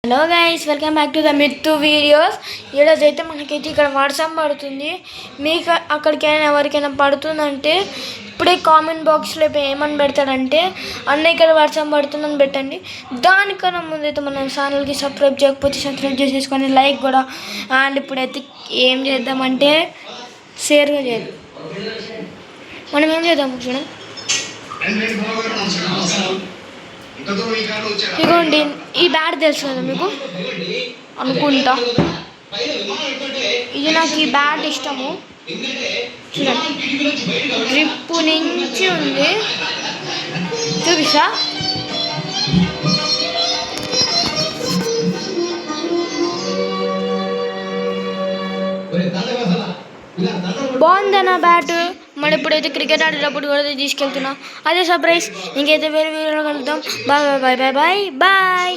Hello guys, welcome back to the myth videos. ఈరోజు అయితే మనకైతే ఇక్కడ వర్షం పడుతుంది. మీకు అక్కడికైనా ఎవరికైనా పడుతుందంటే ఇప్పుడే కామెంట్ బాక్స్లో ఏమని పెడతాడంటే అన్న ఇక్కడ వర్షం పడుతుందని పెట్టండి. దానికన్నా ముందైతే మన ఛానల్కి సబ్స్క్రైబ్ చేయకపోతే సబ్స్క్రైబ్ చేసేసుకొని లైక్ కూడా. అండ్ ఇప్పుడైతే ఏం చేద్దామంటే షేర్గా చేద్దాం. మనం ఏం చేద్దాం చూడండి. ఇదిగోండి, ఈ బ్యాట్ తెలుసు కదా మీకు అనుకుంటా. ఇది నాకు ఈ బ్యాట్ ఇష్టము. చూడండి, డ్రిప్ నుంచి ఉంది, చూపిస్తా. బాగుందన్న బ్యాట్. మరి ఇప్పుడైతే క్రికెట్ ఆడేటప్పుడు కూడా తీసుకెళ్తున్నా. అదే సర్ప్రైజ్. ఇంకైతే వేరే వీడియోలో కలుద్దాం. Bye bye bye bye bye.